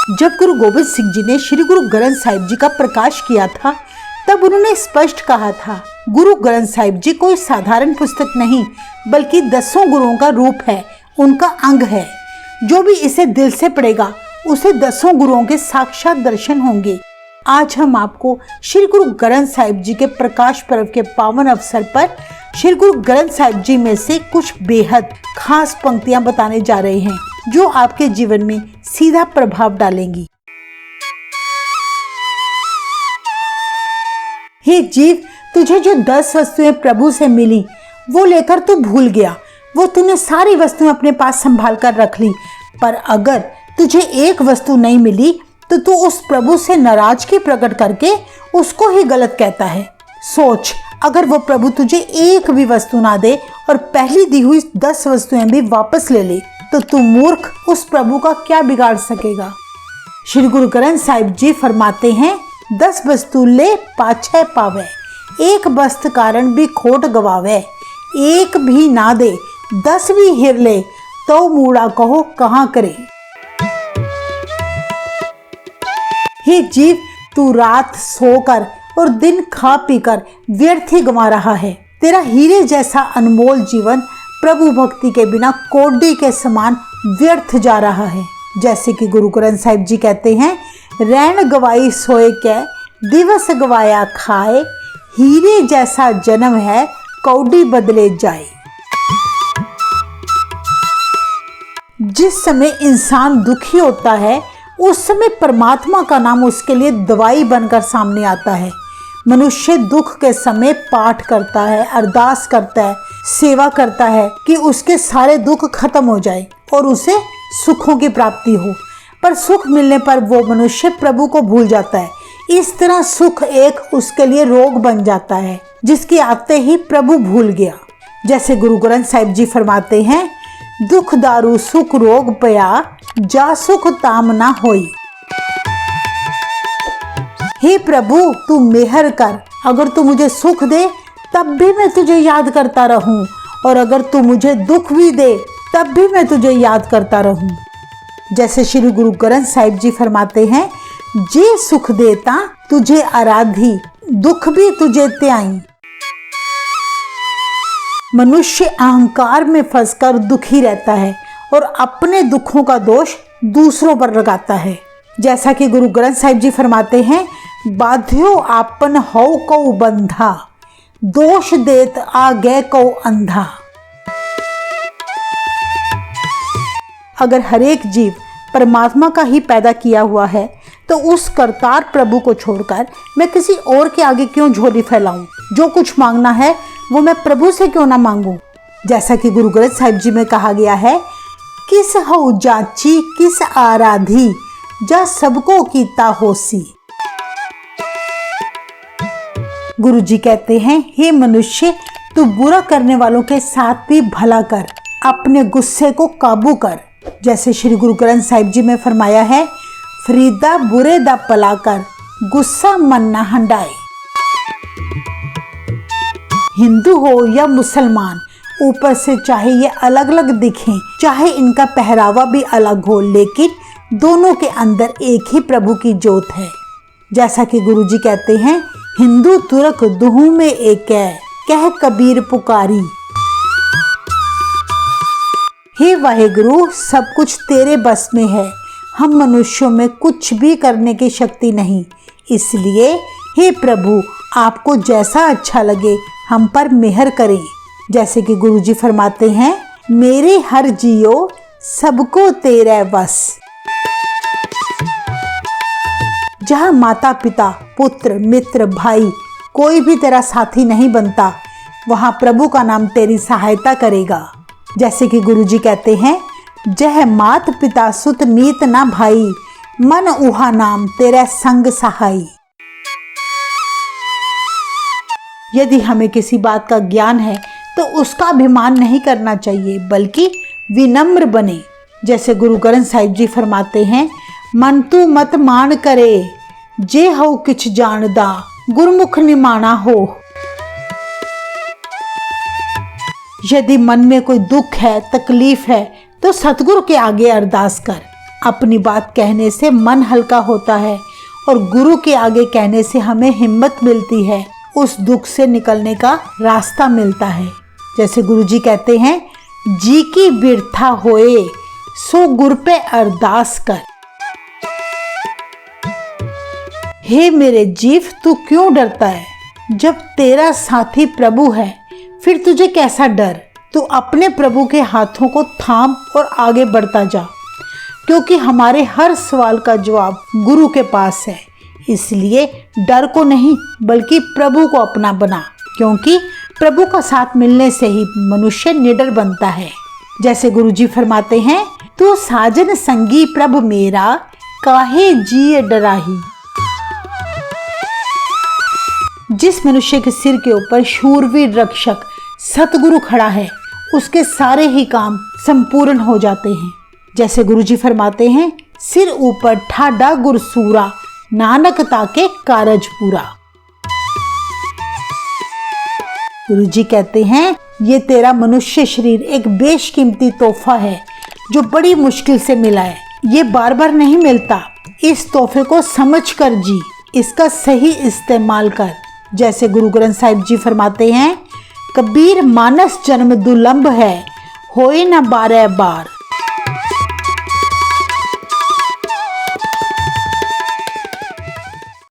जब गुरु गोबिंद सिंह जी ने श्री गुरु ग्रंथ साहिब जी का प्रकाश किया था, तब उन्होंने स्पष्ट कहा था, गुरु ग्रंथ साहिब जी कोई साधारण पुस्तक नहीं बल्कि 10 गुरुओं का रूप है, उनका अंग है। जो भी इसे दिल से पढ़ेगा उसे 10 गुरुओं के साक्षात दर्शन होंगे। आज हम आपको श्री गुरु ग्रंथ साहिब जी के प्रकाश पर्व के पावन अवसर पर श्री गुरु ग्रंथ साहिब जी में से कुछ बेहद खास पंक्तियां बताने जा रहे हैं, जो आपके जीवन में सीधा प्रभाव डालेंगी। हे जीव, तुझे जो 10 वस्तुएं प्रभु से मिली वो लेकर तू भूल गया। वो तूने सारी वस्तुएं अपने पास संभाल कर रख ली, पर अगर तुझे एक वस्तु नहीं मिली तो तू उस प्रभु से नाराजगी प्रकट करके उसको ही गलत कहता है। सोच, अगर वो प्रभु तुझे एक भी वस्तु ना दे और पहली दी हुई 10 वस्तुएं भी वापस ले ले, तो तू मूर्ख उस प्रभु का क्या बिगाड़ सकेगा। श्री गुरु ग्रंथ साहिब जी फरमाते हैं, 10 वस्तु ले पाछे पावे, एक वस्तु कारण भी खोट गवावे। एक भी ना दे 10 भी हिर ले, तो मूड़ा कहो कहाँ करे। हे जीव, तू रात सोकर और दिन खा पीकर व्यर्थ ही गंवा रहा है। तेरा हीरे जैसा अनमोल जीवन प्रभु भक्ति के बिना कोडी के समान व्यर्थ जा रहा है। जैसे कि गुरु ग्रंथ साहिब जी कहते हैं, रैन गवाई सोए के दिवस गवाया खाए, हीरे जैसा जन्म है कौडी बदले जाए। जिस समय इंसान दुखी होता है उस समय परमात्मा का नाम उसके लिए दवाई बनकर सामने आता है। मनुष्य दुख के समय पाठ करता है, अरदास करता है, सेवा करता है कि उसके सारे दुख खत्म हो जाए और उसे सुखों की प्राप्ति हो, पर सुख मिलने पर वो मनुष्य प्रभु को भूल जाता है। इस तरह सुख एक उसके लिए रोग बन जाता है, जिसके आते ही प्रभु भूल गया। जैसे गुरु ग्रंथ साहिब जी फरमाते हैं, दुख दारू सुख रोग पया, जा सुख ताम ना होई। हे प्रभु, तू मेहर कर, अगर तू मुझे सुख दे तब भी मैं तुझे याद करता रहूं, और अगर तू मुझे दुख भी दे तब भी मैं तुझे याद करता रहूं। जैसे श्री गुरु ग्रंथ साहिब जी फरमाते हैं, जे सुख देता तुझे आराधी, दुख भी तुझे त्याई। मनुष्य अहंकार में फंसकर दुखी रहता है और अपने दुखों का दोष दूसरों पर लगाता है। जैसा कि गुरु ग्रंथ साहिब जी फरमाते हैं, बाध्यो आपन हो को बंधा, दोष देत आ गए को अंधा। अगर हर एक जीव परमात्मा का ही पैदा किया हुआ है तो उस करतार प्रभु को छोड़कर मैं किसी और के आगे क्यों झोली फैलाऊं। जो कुछ मांगना है वो मैं प्रभु से क्यों ना मांगूं। जैसा कि गुरु ग्रंथ साहिब जी में कहा गया है, किस हो जाची किस आराधी, जा सबको कीता होसी। गुरु जी कहते हैं, हे मनुष्य, तू बुरा करने वालों के साथ भी भला कर, अपने गुस्से को काबू कर। जैसे श्री गुरु ग्रंथ साहिब जी में फरमाया है, फरीदा बुरे दा पला कर, गुस्सा मन ना हंडाए। हिंदू हो या मुसलमान, ऊपर से चाहे ये अलग अलग दिखें, चाहे इनका पहरावा भी अलग हो, लेकिन दोनों के अंदर एक ही प्रभु की ज्योत है। जैसा कि गुरु जी कहते हैं, हिंदू तुर्क दुहू में एक है, कह कबीर पुकारी। हे वाहेगुरु, सब कुछ तेरे बस में है, हम मनुष्यों में कुछ भी करने की शक्ति नहीं। इसलिए हे प्रभु, आपको जैसा अच्छा लगे हम पर मेहर करें। जैसे कि गुरु जी फरमाते हैं, मेरे हर जियो सबको तेरे बस। जहाँ माता पिता पुत्र मित्र भाई कोई भी तेरा साथी नहीं बनता, वहाँ प्रभु का नाम तेरी सहायता करेगा। जैसे कि गुरु जी कहते हैं, जह मात पिता सुत मीत ना भाई, मन उहा नाम तेरा संग सहाई। यदि हमें किसी बात का ज्ञान है तो उसका अभिमान नहीं करना चाहिए, बल्कि विनम्र बने। जैसे गुरु ग्रंथ साहिब जी फरमाते हैं, मन तू मत मान करे, जे हो किछ जानदा, गुरमुख निमाना हो। यदि मन में कोई दुख है, तकलीफ है, तो सतगुरु के आगे अरदास कर। अपनी बात कहने से मन हल्का होता है और गुरु के आगे कहने से हमें हिम्मत मिलती है, उस दुख से निकलने का रास्ता मिलता है। जैसे गुरुजी कहते हैं, जी की बिरथा होए सो गुर पे अरदास कर। हे मेरे जीव, तू क्यों डरता है? जब तेरा साथी प्रभु है फिर तुझे कैसा डर? तू अपने प्रभु के हाथों को थाम और आगे बढ़ता जा, क्योंकि हमारे हर सवाल का जवाब गुरु के पास है। इसलिए डर को नहीं बल्कि प्रभु को अपना बना, क्योंकि प्रभु का साथ मिलने से ही मनुष्य निडर बनता है। जैसे गुरुजी फरमाते हैं, तू साजन संगी प्रभ मेरा काहे जिए डराही। जिस मनुष्य के सिर के ऊपर शूरवीर रक्षक सतगुरु खड़ा है, उसके सारे ही काम संपूर्ण हो जाते हैं। जैसे गुरुजी फरमाते हैं, सिर ऊपर ठाडा गुरसूरा नानक ताके कारज पूरा। गुरुजी कहते हैं, ये तेरा मनुष्य शरीर एक बेशकीमती तोहफा है जो बड़ी मुश्किल से मिला है। ये बार बार नहीं मिलता। इस तोहफे को समझ कर जी, इसका सही इस्तेमाल कर। जैसे गुरु ग्रंथ साहिब जी फरमाते हैं, कबीर मानस जन्म दुलंभ है, होए न 12 बार।